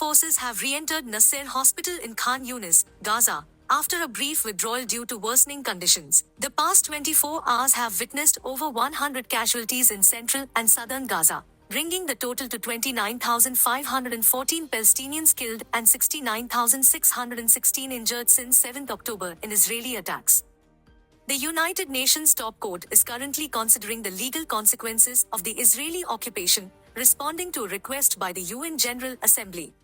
forces have re-entered Nasser Hospital in Khan Yunis, Gaza, after a brief withdrawal due to worsening conditions. The past 24 hours have witnessed over 100 casualties in central and southern Gaza, bringing the total to 29,514 Palestinians killed and 69,616 injured since 7th October in Israeli attacks. The United Nations Top Court is currently considering the legal consequences of the Israeli occupation, responding to a request by the UN General Assembly.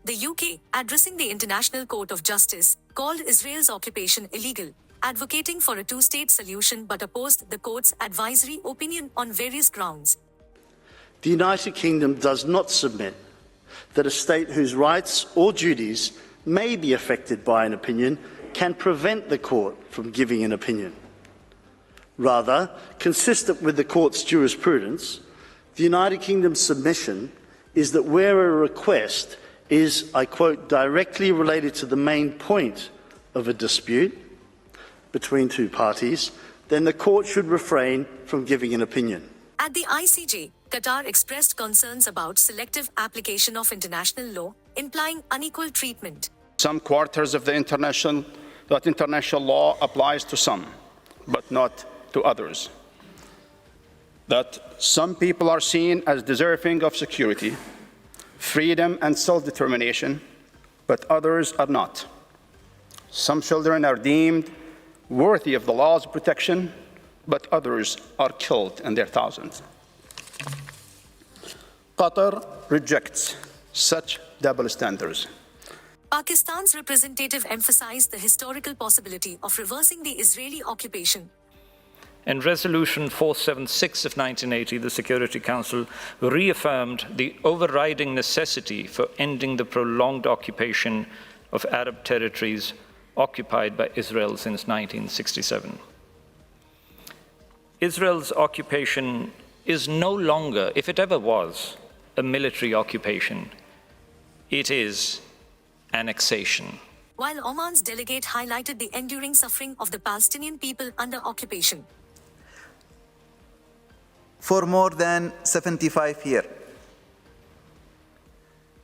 The UK, addressing the International Court of Justice, called Israel's occupation illegal, advocating for a two-state solution but opposed the court's advisory opinion on various grounds. The United Kingdom does not submit that a state whose rights or duties may be affected by an opinion can prevent the court from giving an opinion. Rather, consistent with the court's jurisprudence, the United Kingdom's submission is that where a request is, I quote, directly related to the main point of a dispute between two parties, then the court should refrain from giving an opinion. At the ICJ, Qatar expressed concerns about selective application of international law, implying unequal treatment. Some quarters of international law applies to some, but not to others. That some people are seen as deserving of security, freedom and self-determination, but others are not. Some children are deemed worthy of the law's protection, but others are killed in their thousands. Qatar rejects such double standards. Pakistan's representative emphasized the historical possibility of reversing the Israeli occupation. In Resolution 476 of 1980, the Security Council reaffirmed the overriding necessity for ending the prolonged occupation of Arab territories occupied by Israel since 1967. Israel's occupation is no longer, if it ever was, a military occupation. It is annexation. While Oman's delegate highlighted the enduring suffering of the Palestinian people under occupation. For more than 75 years,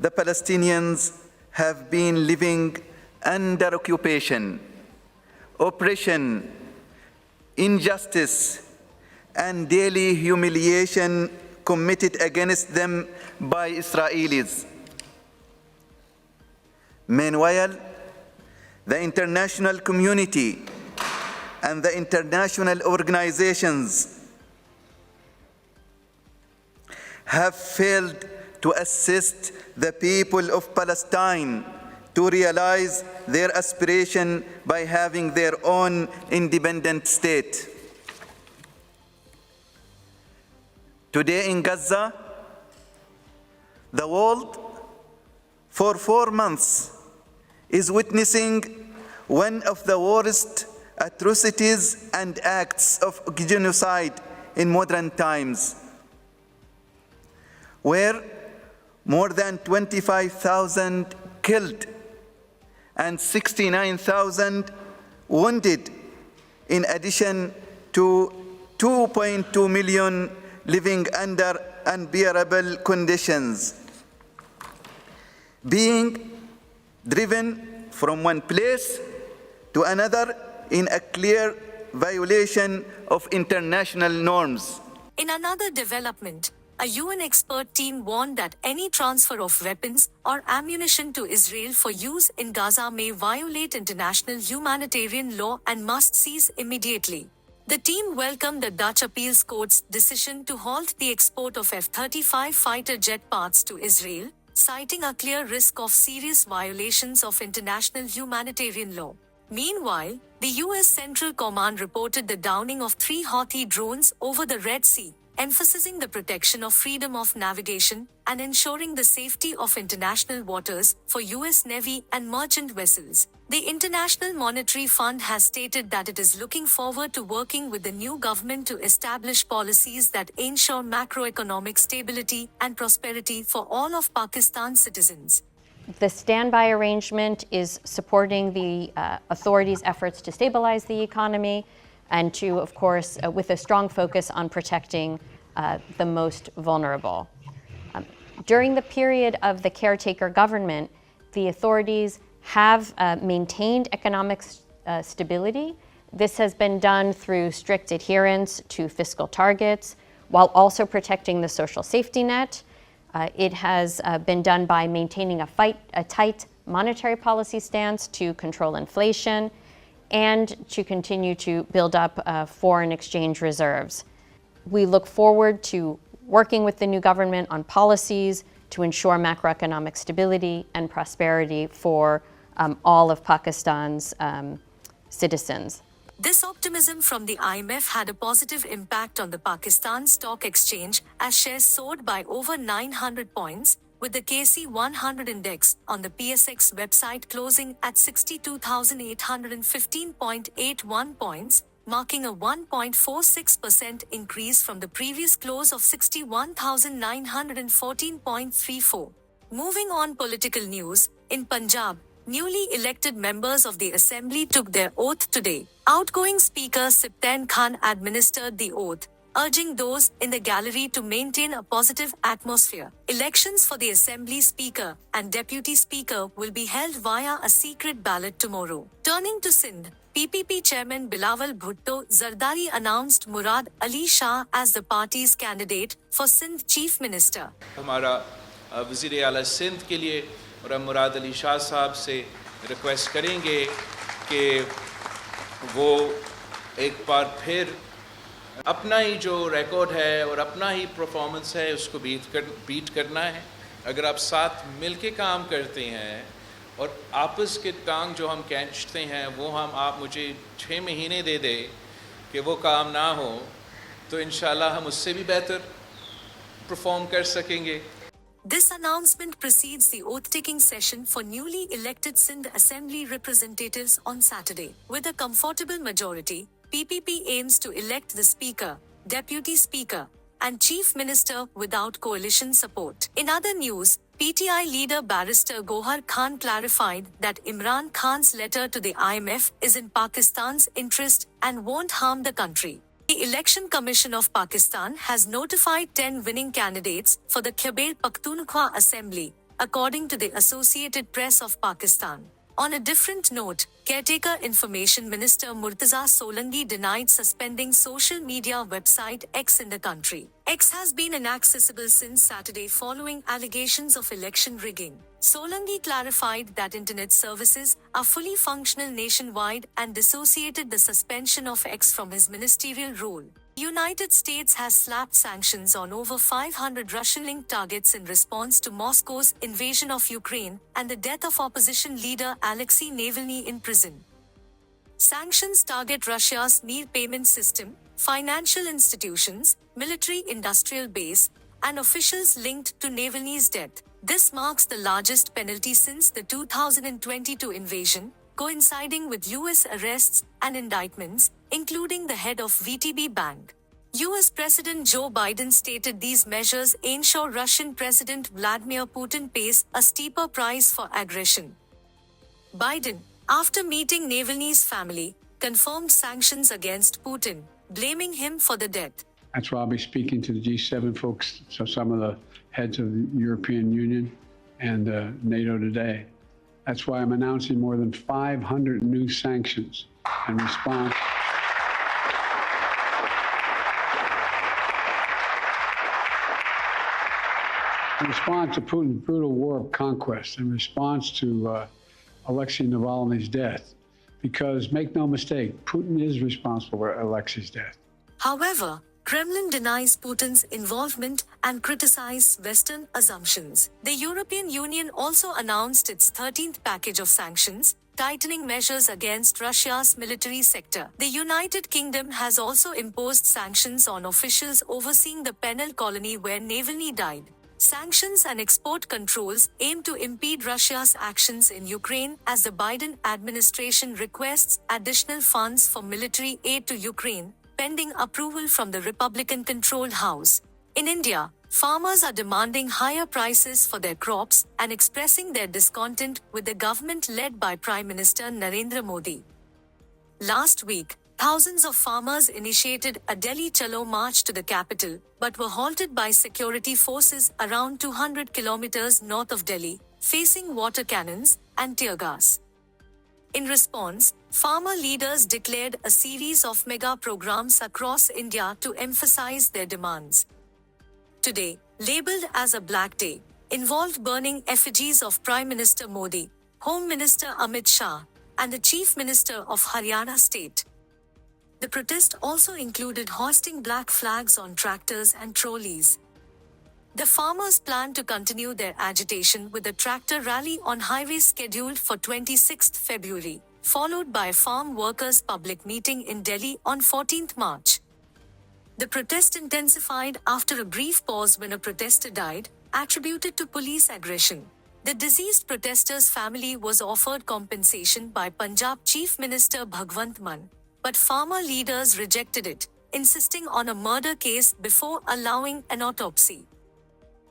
the Palestinians have been living under occupation, oppression, injustice, and daily humiliation committed against them by Israelis. Meanwhile, the international community and the international organizations have failed to assist the people of Palestine to realize their aspiration by having their own independent state. Today in Gaza, the world for 4 months is witnessing one of the worst atrocities and acts of genocide in modern times, where more than 25,000 killed and 69,000 wounded, in addition to 2.2 million living under unbearable conditions, being driven from one place to another in a clear violation of international norms. In another development, a UN expert team warned that any transfer of weapons or ammunition to Israel for use in Gaza may violate international humanitarian law and must cease immediately. The team welcomed the Dutch appeals court's decision to halt the export of F-35 fighter jet parts to Israel, citing a clear risk of serious violations of international humanitarian law. Meanwhile, the US Central Command reported the downing of 3 Houthi drones over the Red Sea, emphasizing the protection of freedom of navigation and ensuring the safety of international waters for US Navy and merchant vessels. The International Monetary Fund has stated that it is looking forward to working with the new government to establish policies that ensure macroeconomic stability and prosperity for all of Pakistan's citizens. The standby arrangement is supporting the authorities' efforts to stabilize the economy and to, of course, with a strong focus on protecting the most vulnerable. During the period of the caretaker government, the authorities have maintained economic stability. This has been done through strict adherence to fiscal targets, while also protecting the social safety net. It has been done by maintaining a tight monetary policy stance to control inflation and to continue to build up foreign exchange reserves. We look forward to working with the new government on policies to ensure macroeconomic stability and prosperity for all of Pakistan's citizens. This optimism from the IMF had a positive impact on the Pakistan Stock Exchange as shares soared by over 900 points, with the 𝐶100 index on the PSX website closing at 62,815.81 points, marking a 1.46% increase from the previous close of 61,914.34. Moving on, political news. In Punjab, newly elected members of the Assembly took their oath today. Outgoing Speaker Siptan Khan administered the oath, urging those in the gallery to maintain a positive atmosphere. Elections for the Assembly Speaker and Deputy Speaker will be held via a secret ballot tomorrow. Turning to Sindh, PPP Chairman Bilawal Bhutto Zardari announced Murad Ali Shah as the party's candidate for Sindh Chief Minister. हमारा वज़ीर आला सिंध के लिए और हम मुराद अली शाह साहब से request करेंगे कि वो एक बार फिर अपना ही जो रिकॉर्ड है और अपना ही परफॉर्मेंस है उसको बीट करना है। अगर आप साथ मिल के काम करते हैं और आपस के टांग जो हम खींचते हैं वो आप मुझे 6 महीने दे दें कि वो काम ना हो तो इंशाल्लाह हम उससे भी बेहतर परफॉर्म कर सकेंगे। This announcement precedes the oath-taking session for newly elected Sindh Assembly representatives on Saturday. With a comfortable majority, PPP aims to elect the Speaker, Deputy Speaker, and Chief Minister without coalition support. In other news, PTI leader Barrister Gohar Khan clarified that Imran Khan's letter to the IMF is in Pakistan's interest and won't harm the country. The Election Commission of Pakistan has notified 10 winning candidates for the Khyber Pakhtunkhwa Assembly, according to the Associated Press of Pakistan. On a different note, Caretaker Information Minister Murtaza Solanki denied suspending social media website X in the country. X has been inaccessible since Saturday following allegations of election rigging. Solanki clarified that internet services are fully functional nationwide and dissociated the suspension of X from his ministerial role. The United States has slapped sanctions on over 500 Russian-linked targets in response to Moscow's invasion of Ukraine and the death of opposition leader Alexei Navalny in prison. Sanctions target Russia's near payment system, financial institutions, military-industrial base, and officials linked to Navalny's death. This marks the largest penalty since the 2022 invasion, coinciding with U.S. arrests and indictments, including the head of VTB Bank. U.S. President Joe Biden stated these measures ensure Russian President Vladimir Putin pays a steeper price for aggression. Biden, after meeting Navalny's family, confirmed sanctions against Putin, blaming him for the death. That's why I'll be speaking to the G7 folks, so some of the heads of the European Union and NATO today. That's why I'm announcing more than 500 new sanctions in response. In response to Putin's brutal war of conquest, in response to Alexei Navalny's death, because make no mistake, Putin is responsible for Alexei's death. However, Kremlin denies Putin's involvement and criticizes Western assumptions. The European Union also announced its 13th package of sanctions, tightening measures against Russia's military sector. The United Kingdom has also imposed sanctions on officials overseeing the penal colony where Navalny died. Sanctions and export controls aim to impede Russia's actions in Ukraine as the Biden administration requests additional funds for military aid to Ukraine, pending approval from the Republican-controlled House. In India, farmers are demanding higher prices for their crops and expressing their discontent with the government led by Prime Minister Narendra Modi. Last week, Thousands of farmers initiated a Delhi Chalo march to the capital, but were halted by security forces around 200 kilometers north of Delhi, facing water cannons and tear gas. In response, farmer leaders declared a series of mega programs across India to emphasize their demands. Today, labelled as a Black Day, involved burning effigies of Prime Minister Modi, Home Minister Amit Shah, and the Chief Minister of Haryana State. The protest also included hoisting black flags on tractors and trolleys. The farmers plan to continue their agitation with a tractor rally on highway scheduled for 26th February, followed by a farm workers' public meeting in Delhi on 14th March. The protest intensified after a brief pause when a protester died, attributed to police aggression. The deceased protester's family was offered compensation by Punjab Chief Minister Bhagwant Mann, but farmer leaders rejected it, insisting on a murder case before allowing an autopsy.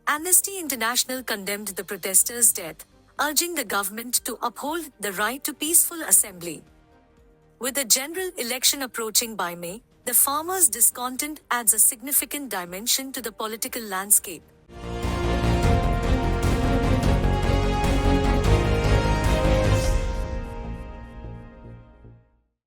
Amnesty International condemned the protesters' death, urging the government to uphold the right to peaceful assembly. With the general election approaching by May, the farmers' discontent adds a significant dimension to the political landscape.